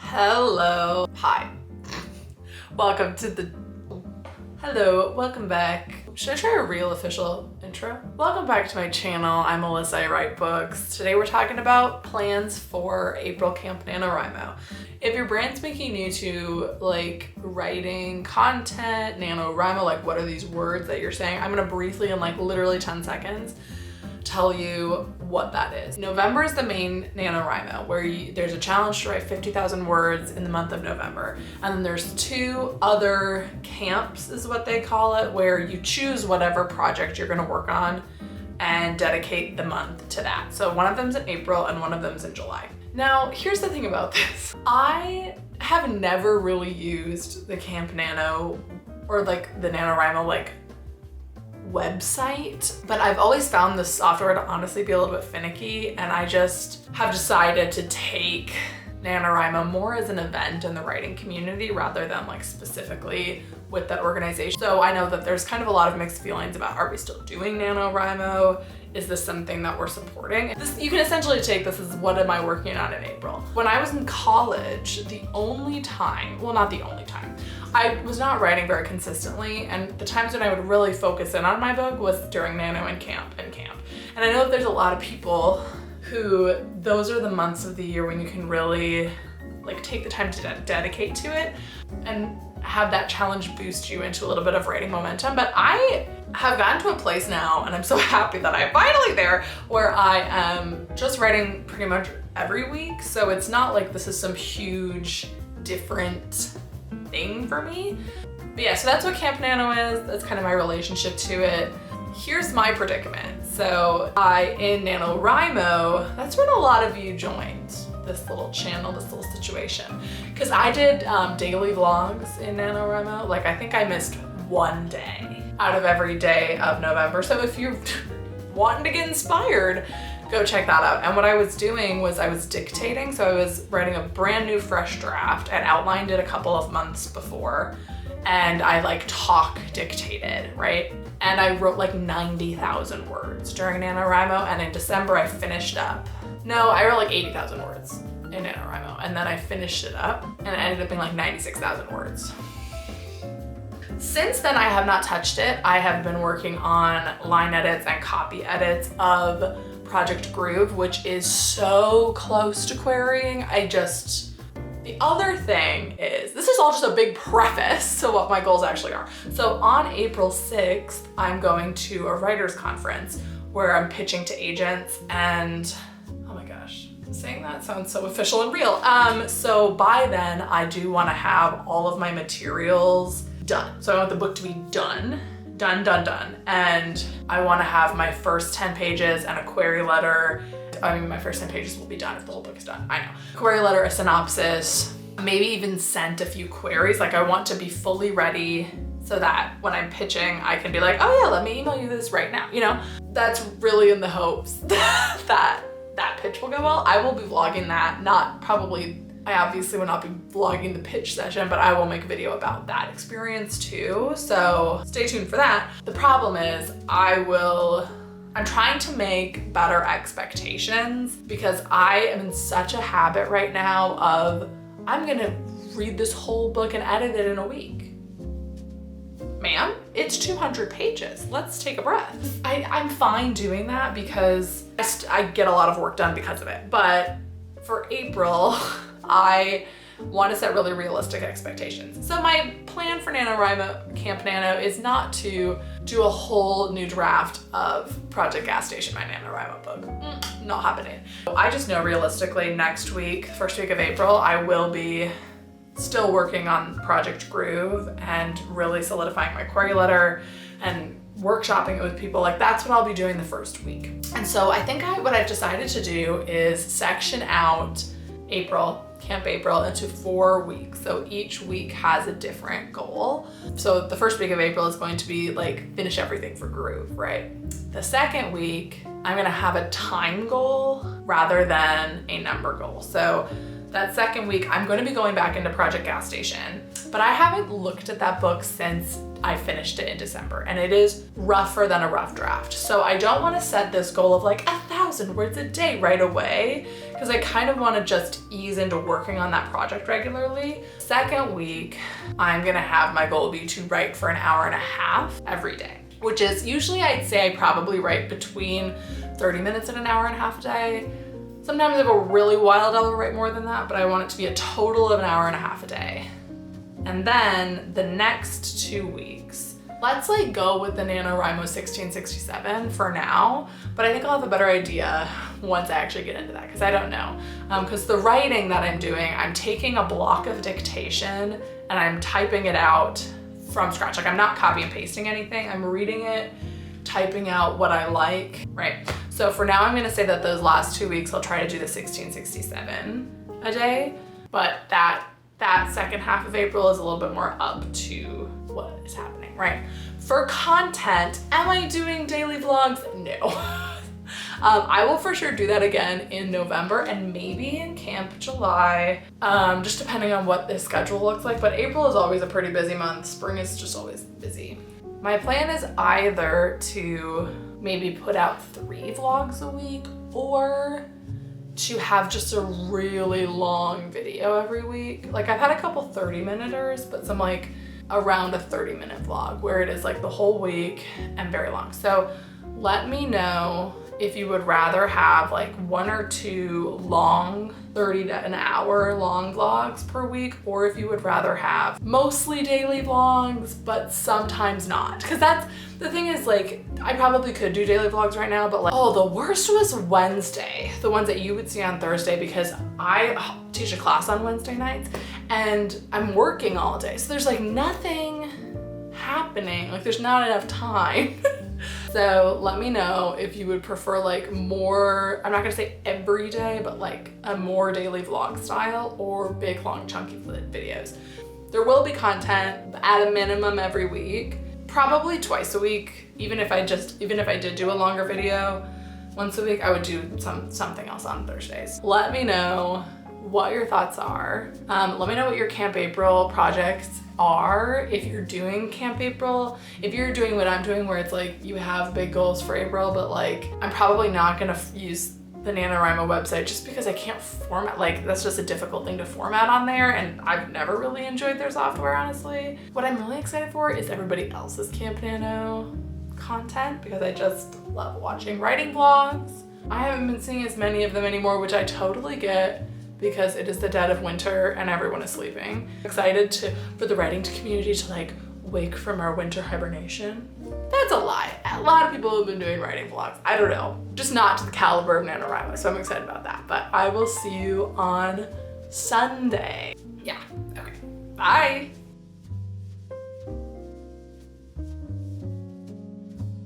Hello. Hi. Welcome to the... Hello, welcome back. Should I try a real official intro? Welcome back to my channel. I'm Melissa, I write books. Today we're talking about plans for April Camp NaNoWriMo. If your brand's making new to like writing content, NaNoWriMo, like what are these words that you're saying? I'm gonna briefly in like literally 10 seconds tell you what that is. November is the main NaNoWriMo where there's a challenge to write 50,000 words in the month of November. And then there's 2 other camps is what they call it, where you choose whatever project you're gonna work on and dedicate the month to that. So one of them's in April and one of them's in July. Now, here's the thing about this. I have never really used the Camp Nano or like the NaNoWriMo like website, but I've always found this software to honestly be a little bit finicky, and I just have decided to take NaNoWriMo more as an event in the writing community rather than like specifically with that organization. So I know that there's kind of a lot of mixed feelings about, are we still doing NaNoWriMo? Is this something that we're supporting? You can essentially take this as what am I working on in April. When I was in college, the only time, well not the only time, I was not writing very consistently, and the times when I would really focus in on my book was during Nano and camp. And I know that there's a lot of people who those are the months of the year when you can really like take the time to dedicate to it and have that challenge boost you into a little bit of writing momentum. But I have gotten to a place now, and I'm so happy that I'm finally there, where I am just writing pretty much every week. So it's not like this is some huge different thing for me. But yeah, so that's what Camp Nano is. That's kind of my relationship to it. Here's my predicament. So in NaNoWriMo, that's when a lot of you joined this little channel, this little situation. Because I did daily vlogs in NaNoWriMo. Like I think I missed one day out of every day of November. So if you're wanting to get inspired, go check that out. And what I was doing was I was dictating. So I was writing a brand new fresh draft and outlined it a couple of months before. And I like talk dictated, right? And I wrote like 90,000 words during NaNoWriMo. And in December I finished up. No, I wrote like 80,000 words in NaNoWriMo. And then I finished it up and it ended up being like 96,000 words. Since then, I have not touched it. I have been working on line edits and copy edits of Project Groove, which is so close to querying. The other thing is, this is all just a big preface to what my goals actually are. So on April 6th, I'm going to a writer's conference where I'm pitching to agents, and oh my gosh, saying that sounds so official and real. So by then I do want to have all of my materials done. So I want the book to be done. And I want to have my first 10 pages and a query letter. I mean, my first 10 pages will be done if the whole book is done, I know. Query letter, a synopsis, maybe even sent a few queries. Like I want to be fully ready so that when I'm pitching, I can be like, oh yeah, let me email you this right now. You know, that's really in the hopes that that pitch will go well. I will be vlogging that, I obviously will not be vlogging the pitch session, but I will make a video about that experience too. So stay tuned for that. The problem is I'm trying to make better expectations because I am in such a habit right now of I'm gonna read this whole book and edit it in a week. Ma'am, it's 200 pages. Let's take a breath. I'm fine doing that because I get a lot of work done because of it. But for April, I want to set really realistic expectations. So my plan for NaNoWriMo Camp Nano is not to do a whole new draft of Project Gas Station, my NaNoWriMo book. Not happening. I just know realistically next week, first week of April, I will be still working on Project Groove and really solidifying my query letter and workshopping it with people. Like that's what I'll be doing the first week. And so I think what I've decided to do is section out Camp April into 4 weeks. So each week has a different goal. So the first week of April is going to be like finish everything for Groove, right? The second week, I'm gonna have a time goal rather than a number goal. So that second week, I'm gonna be going back into Project Gas Station, but I haven't looked at that book since I finished it in December, and it is rougher than a rough draft. So I don't wanna set this goal of like 1,000 words a day right away, because I kind of want to just ease into working on that project regularly. Second week, I'm gonna have my goal be to write for an hour and a half every day, which is usually I'd say I probably write between 30 minutes and an hour and a half a day. Sometimes if I'm really wild, I'll write more than that, but I want it to be a total of an hour and a half a day. And then the next 2 weeks, let's like go with the NaNoWriMo 1667 for now, but I think I'll have a better idea once I actually get into that, because I don't know. Because the writing that I'm doing, I'm taking a block of dictation and I'm typing it out from scratch. Like I'm not copy and pasting anything, I'm reading it, typing out what I like, right? So for now, I'm gonna say that those last 2 weeks, I'll try to do the 1667 a day, but that second half of April is a little bit more up to what is happening, right? For content, am I doing daily vlogs? No. I will for sure do that again in November and maybe in Camp July, just depending on what this schedule looks like. But April is always a pretty busy month. Spring is just always busy. My plan is either to maybe put out 3 vlogs a week or to have just a really long video every week. Like I've had a couple 30-minuters, but some like around a 30-minute vlog where it is like the whole week and very long. So let me know if you would rather have like 1 or 2 long 30 to an hour long vlogs per week, or if you would rather have mostly daily vlogs, but sometimes not. Because that's the thing is, like, I probably could do daily vlogs right now, but like, oh, the worst was Wednesday, the ones that you would see on Thursday, because I teach a class on Wednesday nights and I'm working all day. So there's like nothing happening, like there's not enough time. So let me know if you would prefer like more, I'm not gonna say every day, but like a more daily vlog style or big long chunky videos. There will be content at a minimum every week, probably twice a week. Even if I did do a longer video once a week, I would do something else on Thursdays. Let me know what your thoughts are. Let me know what your Camp April projects are. If you're doing Camp April, if you're doing what I'm doing where it's like you have big goals for April, but like I'm probably not gonna use the NaNoWriMo website just because I can't format, like that's just a difficult thing to format on there, and I've never really enjoyed their software, honestly. What I'm really excited for is everybody else's Camp Nano content, because I just love watching writing vlogs. I haven't been seeing as many of them anymore, which I totally get, because it is the dead of winter and everyone is sleeping. Excited for the writing community to like wake from our winter hibernation. That's a lie. A lot of people have been doing writing vlogs. I don't know, just not to the caliber of NaNoWriMo, so I'm excited about that. But I will see you on Sunday. Yeah, okay, bye.